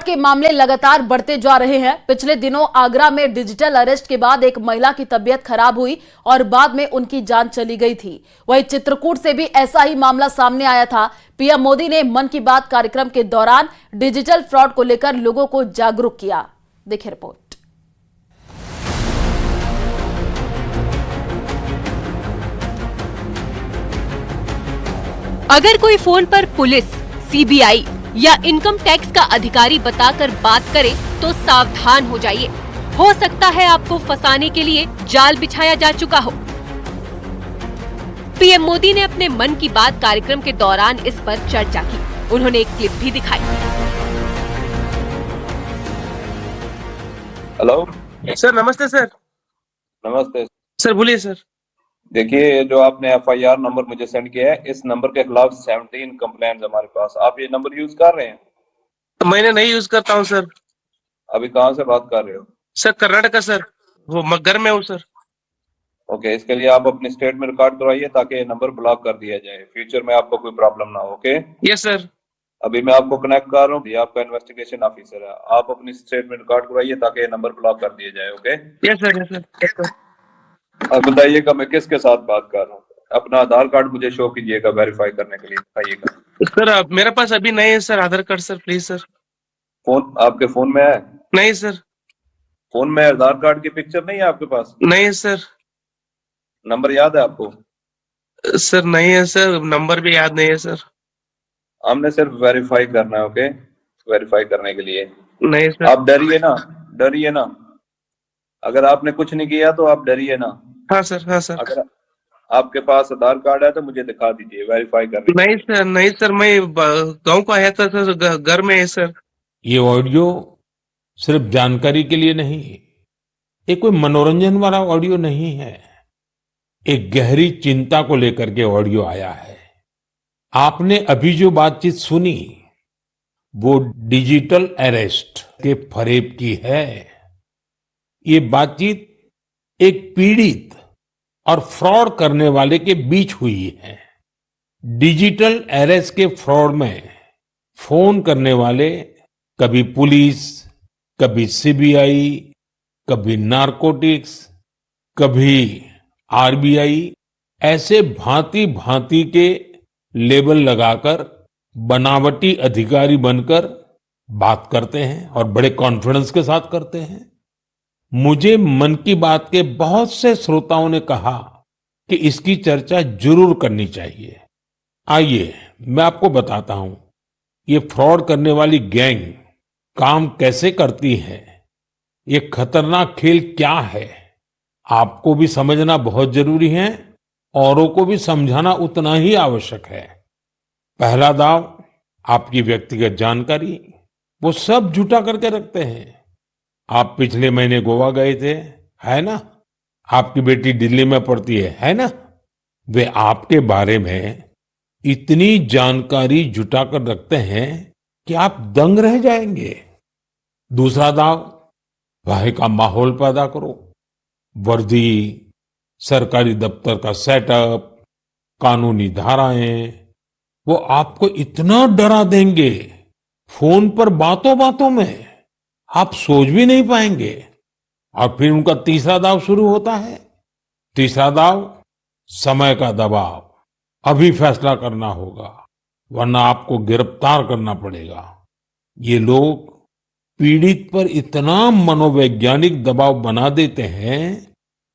के मामले लगातार बढ़ते जा रहे हैं। पिछले दिनों आगरा में डिजिटल अरेस्ट के बाद एक महिला की तबीयत खराब हुई और बाद में उनकी जान चली गई थी। वहीं चित्रकूट से भी ऐसा ही मामला सामने आया था। पीएम मोदी ने मन की बात कार्यक्रम के दौरान डिजिटल फ्रॉड को लेकर लोगों को जागरूक किया। देखिए रिपोर्ट। अगर कोई फोन पर पुलिस, सीबीआई या इनकम टैक्स का अधिकारी बताकर बात करे तो सावधान हो जाइए। हो सकता है आपको फंसाने के लिए जाल बिछाया जा चुका हो। पीएम मोदी ने अपने मन की बात कार्यक्रम के दौरान इस पर चर्चा की। उन्होंने एक क्लिप भी दिखाई। हेलो सर, नमस्ते सर। नमस्ते सर बोलिए सर। देखिए, जो आपने एफआईआर नंबर मुझे सेंड किया है, इस नंबर के खिलाफ 17 कंप्लेंट्स हमारे पास। आप ये नंबर यूज कर रहे हैं? मैंने नहीं यूज करता हूँ सर। अभी कहाँ से बात कर रहे हो? सर कर्नाटका सर, वो घर में हूँ सर। ओके, इसके लिए आप अपनी स्टेट में रिकॉर्ड करवाइए ताकि ये नंबर ब्लॉक कर दिया जाए, फ्यूचर में आपको कोई प्रॉब्लम ना हो। Okay, yes sir. अभी मैं आपको कनेक्ट कर रहा हूँ, ये आपका इन्वेस्टिगेशन ऑफिसर है। आप अपनी स्टेट में रिकॉर्ड करवाइए ताकि ये नंबर ब्लॉक कर दिया जाए। Okay, yes sir, yes sir, yes sir. अब बताइएगा मैं किसके साथ बात कर रहा हूँ। अपना आधार कार्ड मुझे शो कीजिएगा वेरीफाई करने के लिए, बताइएगा। सर मेरे पास अभी नहीं है sir Aadhaar card sir, please sir. Phone आपके फोन में है? नहीं सर। फोन में आधार कार्ड की पिक्चर नहीं है आपके पास? नहीं सर। नंबर याद है आपको? सर नहीं है सर, नंबर भी याद नहीं है सर। हमने सिर्फ वेरीफाई करना है। ओके, वेरीफाई करने के लिए नहीं सर। आप डरिए ना, डरिए ना। अगर आपने कुछ नहीं किया तो आप डरिए ना। हाँ सर, हाँ सर। अगर आपके पास आधार कार्ड है तो मुझे दिखा दीजिए वेरीफाई करने के नहीं सर, नहीं सर, मैं गाँव को आया था सर, घर में है सर। ये ऑडियो सिर्फ जानकारी के लिए नहीं, ये कोई मनोरंजन वाला ऑडियो नहीं है। एक गहरी चिंता को लेकर के ऑडियो आया है। आपने अभी जो बातचीत सुनी वो डिजिटल अरेस्ट के फरेब की है। ये बातचीत एक पीड़ित और फ्रॉड करने वाले के बीच हुई है। डिजिटल अरेस्ट के फ्रॉड में फोन करने वाले कभी पुलिस, कभी सीबीआई, कभी नारकोटिक्स, कभी आरबीआई, ऐसे भांति भांति के लेबल लगाकर बनावटी अधिकारी बनकर बात करते हैं और बड़े कॉन्फिडेंस के साथ करते हैं। मुझे मन की बात के बहुत से श्रोताओं ने कहा कि इसकी चर्चा जरूर करनी चाहिए। आइए मैं आपको बताता हूं ये फ्रॉड करने वाली गैंग काम कैसे करती है, ये खतरनाक खेल क्या है। आपको भी समझना बहुत जरूरी है, औरों को भी समझाना उतना ही आवश्यक है। पहला दाव आपकी व्यक्तिगत जानकारी, वो सब जुटा करके रखते हैं। आप पिछले महीने गोवा गए थे, है ना? आपकी बेटी दिल्ली में पढ़ती है ना? वे आपके बारे में इतनी जानकारी जुटा कर रखते हैं कि आप दंग रह जाएंगे। दूसरा दाव, वहां का माहौल पैदा करो। वर्दी, सरकारी दफ्तर का सेटअप, कानूनी धाराएं, वो आपको इतना डरा देंगे फोन पर बातों बातों में आप सोच भी नहीं पाएंगे। और फिर उनका तीसरा दाव शुरू होता है। तीसरा दाव, समय का दबाव। अभी फैसला करना होगा वरना आपको गिरफ्तार करना पड़ेगा। ये लोग पीड़ित पर इतना मनोवैज्ञानिक दबाव बना देते हैं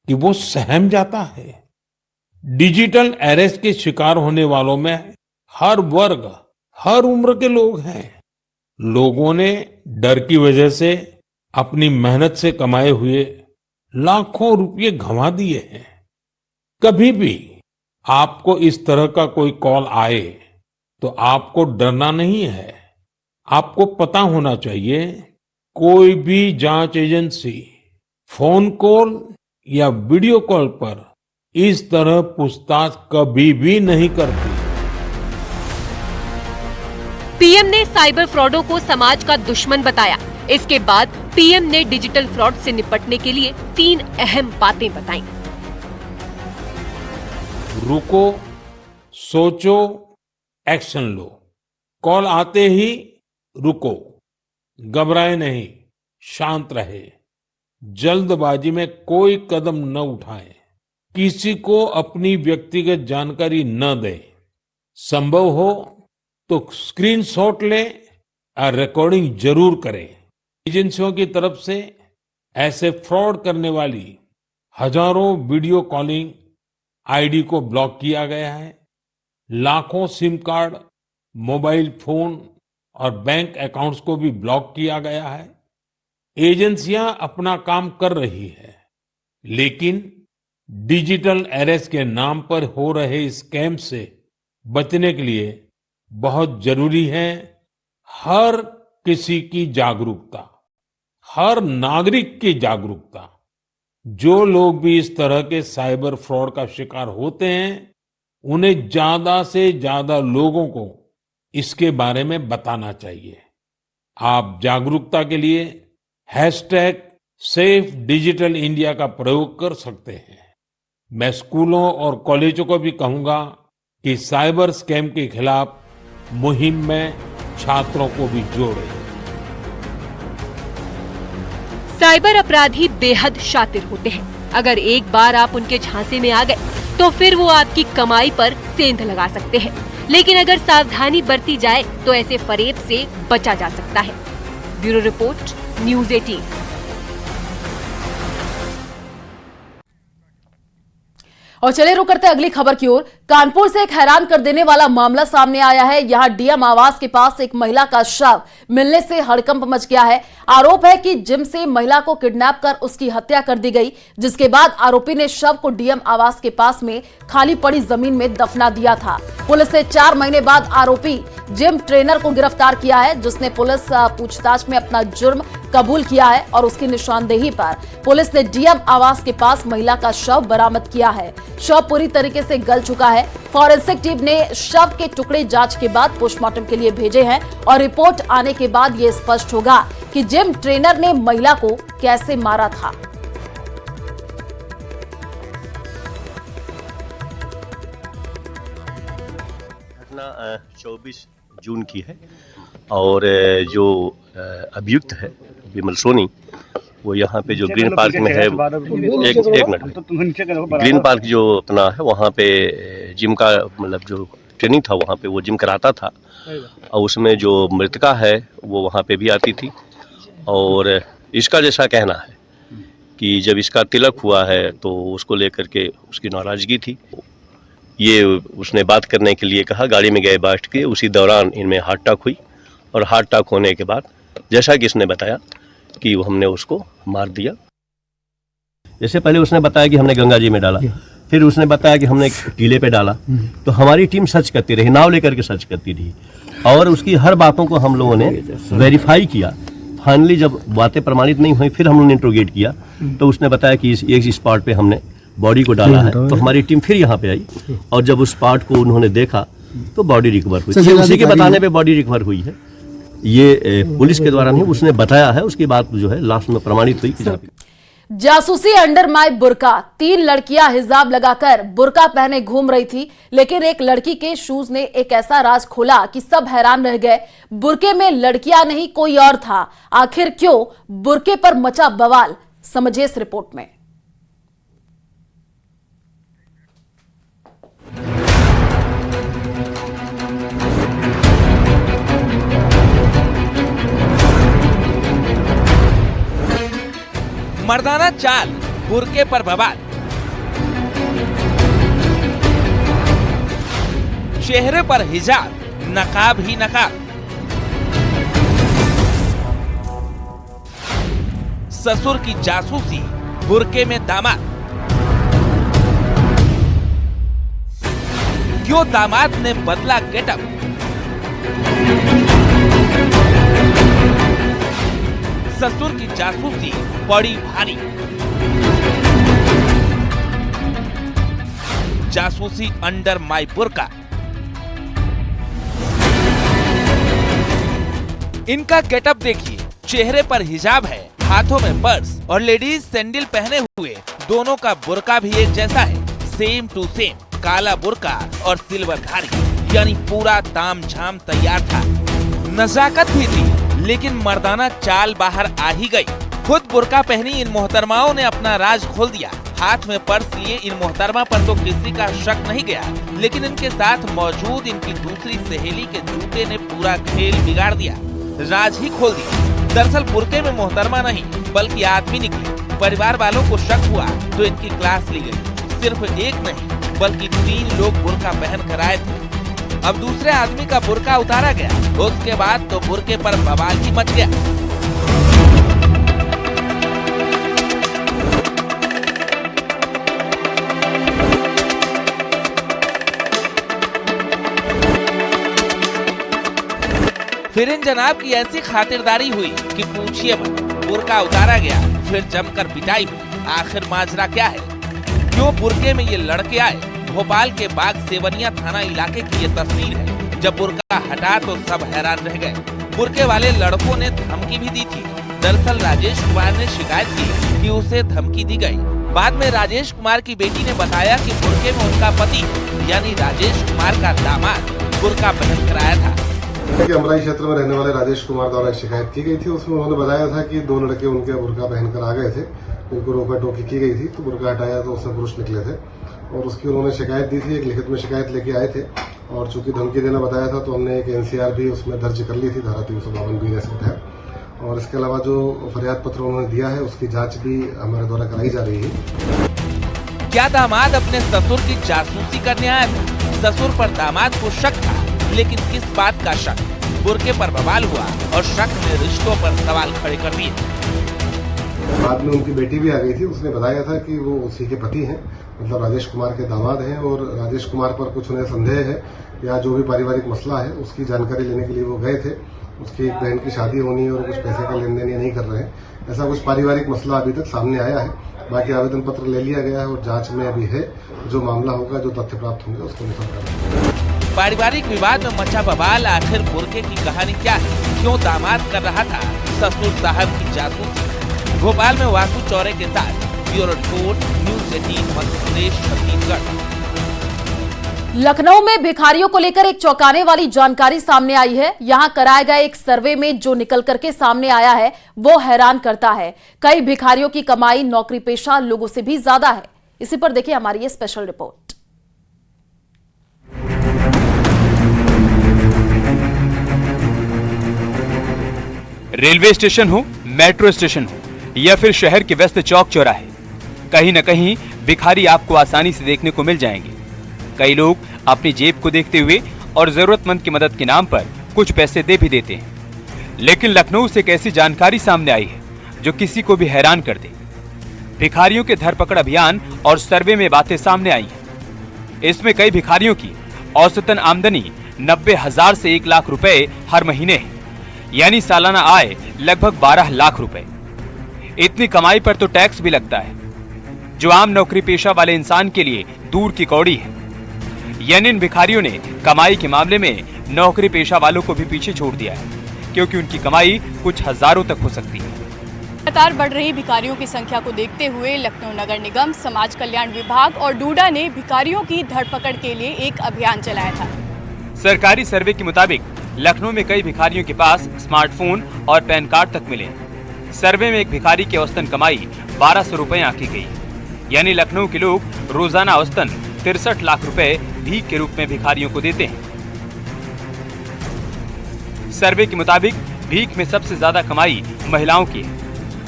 कि वो सहम जाता है। डिजिटल अरेस्ट के शिकार होने वालों में हर वर्ग, हर उम्र के लोग हैं। लोगों ने डर की वजह से अपनी मेहनत से कमाए हुए लाखों रुपए गंवा दिए हैं। कभी भी आपको इस तरह का कोई कॉल आए तो आपको डरना नहीं है। आपको पता होना चाहिए कोई भी जांच एजेंसी फोन कॉल या वीडियो कॉल पर इस तरह पूछताछ कभी भी नहीं करती। पीएम ने साइबर फ्रॉडों को समाज का दुश्मन बताया। इसके बाद पीएम ने डिजिटल फ्रॉड से निपटने के लिए 3 अहम बातें बताई। रुको, सोचो, एक्शन लो। कॉल आते ही रुको, घबराए नहीं, शांत रहे, जल्दबाजी में कोई कदम न उठाएं, किसी को अपनी व्यक्तिगत जानकारी न दें, संभव हो तो स्क्रीनशॉट लें और रिकॉर्डिंग जरूर करें। एजेंसियों की तरफ से ऐसे फ्रॉड करने वाली हजारों वीडियो कॉलिंग आईडी को ब्लॉक किया गया है। लाखों सिम कार्ड, मोबाइल फोन और बैंक अकाउंट्स को भी ब्लॉक किया गया है। एजेंसियां अपना काम कर रही है, लेकिन डिजिटल अरेस्ट के नाम पर हो रहे स्कैम से बचने के लिए बहुत जरूरी है हर किसी की जागरूकता, हर नागरिक की जागरूकता। जो लोग भी इस तरह के साइबर फ्रॉड का शिकार होते हैं, उन्हें ज्यादा से ज्यादा लोगों को इसके बारे में बताना चाहिए। आप जागरूकता के लिए #सेफ डिजिटल इंडिया का प्रयोग कर सकते हैं। मैं स्कूलों और कॉलेजों को भी कहूंगा कि साइबर स्कैम के खिलाफ मुहिम में छात्रों को भी जोड़ें। साइबर अपराधी बेहद शातिर होते हैं। अगर एक बार आप उनके झांसे में आ गए तो फिर वो आपकी कमाई पर सेंध लगा सकते हैं। लेकिन अगर सावधानी बरती जाए तो ऐसे फरेब से बचा जा सकता है। Bureau report, news 18। और चलिए रुक करते हैं अगली खबर की ओर। कानपुर से एक हैरान कर देने वाला मामला सामने आया है। यहां डीएम आवास के पास एक महिला का शव मिलने से हड़कंप मच गया है। आरोप है कि जिम से महिला को किडनैप कर उसकी हत्या कर दी गई, जिसके बाद आरोपी ने शव को डीएम आवास के पास में खाली पड़ी जमीन में दफना दिया था। पुलिस ने 4 महीने बाद आरोपी जिम ट्रेनर को गिरफ्तार किया है, जिसने पुलिस पूछताछ में अपना जुर्म कबूल किया है और उसकी निशानदेही पर पुलिस ने डीएम आवास के पास महिला का शव बरामद किया है। शव पूरी तरीके से गल चुका है। फॉरेंसिक टीम ने शव के टुकड़े जांच के बाद पोस्टमार्टम के लिए भेजे हैं और रिपोर्ट आने के बाद ये स्पष्ट होगा कि जिम ट्रेनर ने महिला को कैसे मारा था। घटना 24 जून की है और जो अभियुक्त है विमल सोनी, वो यहाँ पे जो ग्रीन पार्क में है, एक मिनट, ग्रीन पार्क जो अपना है वहाँ पे जिम का मतलब जो ट्रेनिंग था वहाँ पे वो जिम कराता था और उसमें जो मृतका है वो वहाँ पे भी आती थी। और इसका जैसा कहना है कि जब इसका तिलक हुआ है तो उसको लेकर के उसकी नाराजगी थी। ये उसने बात करने के लिए कहा, गाड़ी में गए बैठ के, उसी दौरान इनमें हार्ट अटैक हुई और हार्ट अटैक होने के बाद जैसा कि इसने बताया कि हमने उसको मार दिया। जैसे पहले उसने बताया कि हमने गंगा जी में डाला, फिर उसने बताया कि हमने टीले पे डाला। तो हमारी टीम सर्च करती रही, नाव लेकर के सर्च करती रही और उसकी हर बातों को हम लोगों ने वेरीफाई किया। फाइनली जब बातें प्रमाणित नहीं हुई फिर हम लोगों ने इंट्रोगेट किया तो उसने बताया कि इस स्पॉट पे हमने बॉडी को डाला है। तो हमारी टीम फिर यहाँ पे आई और जब उस स्पॉट को उन्होंने देखा तो बॉडी रिकवर हुई। उसी के बताने पे बॉडी रिकवर हुई है। ये पुलिस के द्वारा नहीं, उसने बताया है, उसकी बात जो है लास्ट में प्रमाणित हुई। जासूसी अंडर माय बुर्का। 3 लड़कियां हिजाब लगाकर बुर्का पहने घूम रही थी, लेकिन एक लड़की के शूज ने एक ऐसा राज खोला कि सब हैरान रह गए। बुर्के में लड़कियां नहीं कोई और था। आखिर क्यों बुर्के पर मचा बवाल, समझिए इस रिपोर्ट में। मर्दाना चाल, बुर्के पर बवाल। चेहरे पर हिजाब, नकाब ही नकाब। ससुर की जासूसी, बुर्के में दामाद। क्यों दामाद ने बदला गेटअप? ससुर की जासूसी बड़ी भारी। जासूसी अंडर माय बुर्का। इनका गेटअप देखिए, चेहरे पर हिजाब है, हाथों में पर्स और लेडीज सैंडल पहने हुए। दोनों का बुर्का भी एक जैसा है, सेम टू सेम, काला बुर्का और सिल्वर घारी, यानी पूरा ताम झाम तैयार था। नजाकत भी थी, लेकिन मर्दाना चाल बाहर आ ही गई। खुद बुर्का पहनी इन मोहतरमाओं ने अपना राज खोल दिया। हाथ में पर्स लिए इन मोहतरमा पर तो किसी का शक नहीं गया, लेकिन इनके साथ मौजूद इनकी दूसरी सहेली के जूते ने पूरा खेल बिगाड़ दिया, राज ही खोल दिया। दरअसल बुर्के में मोहतरमा नहीं बल्कि आदमी निकले। परिवार वालों को शक हुआ तो इनकी क्लास ली गई। सिर्फ एक नहीं बल्कि 3 लोग बुर्का पहन कर आए थे। अब दूसरे आदमी का बुर्का उतारा गया, उसके बाद तो बुर्के पर बवाल ही मच गया। फिर इन जनाब की ऐसी खातिरदारी हुई कि पूछिए मत। बुर्का उतारा गया, फिर जमकर पिटाई हुई। आखिर माजरा क्या है, क्यों बुर्के में ये लड़के आए? भोपाल के बाग सेवनिया थाना इलाके की ये तस्वीर है। जब बुर्का हटा तो सब हैरान रह गए। बुर्के वाले लड़कों ने धमकी भी दी थी। दरअसल राजेश कुमार ने शिकायत की कि उसे धमकी दी गई। बाद में राजेश कुमार की बेटी ने बताया कि बुर्के में उनका पति यानी राजेश कुमार का दामाद बुर्का पहन कर आया था। अमराई क्षेत्र में रहने वाले राजेश कुमार द्वारा शिकायत की गई थी। उसमें उन्होंने बताया था कि 2 लड़के उनके बुर्का पहनकर आ गए थे, उनको रोका टोकी की गई थी, तो बुर्का हटाया तो उसमें पुरुष निकले थे और उसकी उन्होंने शिकायत दी थी। एक लिखित में शिकायत लेके आए थे और चूंकि धमकी देना बताया था तो हमने एक NCR भी उसमें दर्ज कर ली थी, धारा 352 BNS के तहत। और इसके अलावा जो फरियाद पत्र उन्होंने दिया है उसकी जाँच भी हमारे द्वारा कराई जा रही है। क्या दामाद अपने ससुर की जासूसी करने आया था? ससुर पर दामाद को शक था, लेकिन किस बात का शक? बुर्के पर बवाल हुआ और शक ने रिश्तों पर सवाल खड़े कर दिए। बाद में उनकी बेटी भी आ गई थी। उसने बताया था कि वो उसी के पति हैं, मतलब राजेश कुमार के दामाद हैं और राजेश कुमार पर कुछ उन्हें संदेह है या जो भी पारिवारिक मसला है उसकी जानकारी लेने के लिए वो गए थे। उसकी एक बहन की शादी होनी है और कुछ पैसे का लेन देन ये नहीं कर रहे हैं, ऐसा कुछ पारिवारिक मसला अभी तक सामने आया है। बाकी आवेदन पत्र ले लिया गया है और जांच में अभी है। जो मामला होगा, जो तथ्य प्राप्त होंगे उसको निकल करेंगे। पारिवारिक विवाद में मचा बवाल। आखिर बुर्के की कहानी क्या है? क्यों दामाद कर रहा था ससुर साहब की जासूसी? भोपाल में वासु चौरे के साथ bureau report, news 18 Madhya Pradesh Chhattisgarh. Lucknow में भिखारियों को लेकर एक चौंकाने वाली जानकारी सामने आई है। यहां कराए गए एक सर्वे में जो निकल करके सामने आया है वो हैरान करता है। कई भिखारियों की कमाई नौकरी पेशा लोगों से भी ज्यादा है। इसी पर देखिए हमारी ये स्पेशल रिपोर्ट। रेलवे स्टेशन हो, मेट्रो स्टेशन हो या फिर शहर के व्यस्त चौक चौराहे, कहीं न कहीं भिखारी आपको आसानी से देखने को मिल जाएंगे। कई लोग अपनी जेब को देखते हुए और जरूरतमंद की मदद के नाम पर कुछ पैसे दे भी देते हैं। लेकिन लखनऊ से एक ऐसी जानकारी सामने आई है जो किसी को भी हैरान कर दे। भिखारियों के धरपकड़ अभियान और सर्वे में बातें सामने आई हैं। इसमें कई भिखारियों की औसतन आमदनी 90,000 से 1 लाख रुपए हर महीने है, यानी सालाना आय लगभग 12 लाख रुपए। इतनी कमाई पर तो टैक्स भी लगता है, जो आम नौकरी पेशा वाले इंसान के लिए दूर की कौड़ी है। यानी इन भिखारियों ने कमाई के मामले में नौकरी पेशा वालों को भी पीछे छोड़ दिया है, क्योंकि उनकी कमाई कुछ हजारों तक हो सकती है। लगातार बढ़ रही भिखारियों की संख्या को देखते हुए लखनऊ नगर निगम, समाज कल्याण विभाग और डूडा ने भिखारियों की धरपकड़ के लिए एक अभियान चलाया था। सरकारी सर्वे के मुताबिक लखनऊ में कई भिखारियों के पास स्मार्टफोन और पैन कार्ड तक मिले। सर्वे में एक भिखारी की औसतन कमाई 1200 रुपए आंकी गई, यानी लखनऊ के लोग रोजाना औसतन 63 लाख रुपए भीख के रूप में भिखारियों को देते हैं। सर्वे के मुताबिक भीख में सबसे ज्यादा कमाई महिलाओं की है।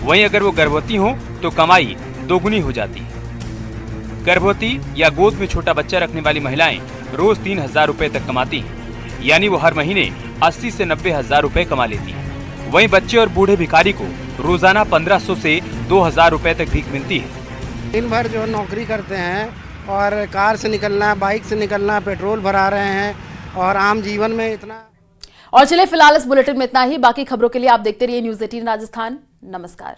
वहीं अगर वो गर्भवती हो तो कमाई दोगुनी हो जाती है। गर्भवती या गोद में छोटा बच्चा रखने वाली महिलाएं रोज 3,000 रुपए तक कमाती हैं, यानी वो हर महीने 80 से 90,000 रुपए कमा लेती हैं। वहीं बच्चे और बूढ़े भिखारी को रोजाना 1500 से 2,000 रुपए तक भीख मिलती है। दिन भर जो नौकरी करते हैं और कार से निकलना, बाइक से निकलना, पेट्रोल भरा रहे हैं और आम जीवन में इतना। और चलिए फिलहाल इस बुलेटिन में इतना ही। बाकी खबरों के लिए आप देखते रहिए न्यूज़ 18 राजस्थान। नमस्कार।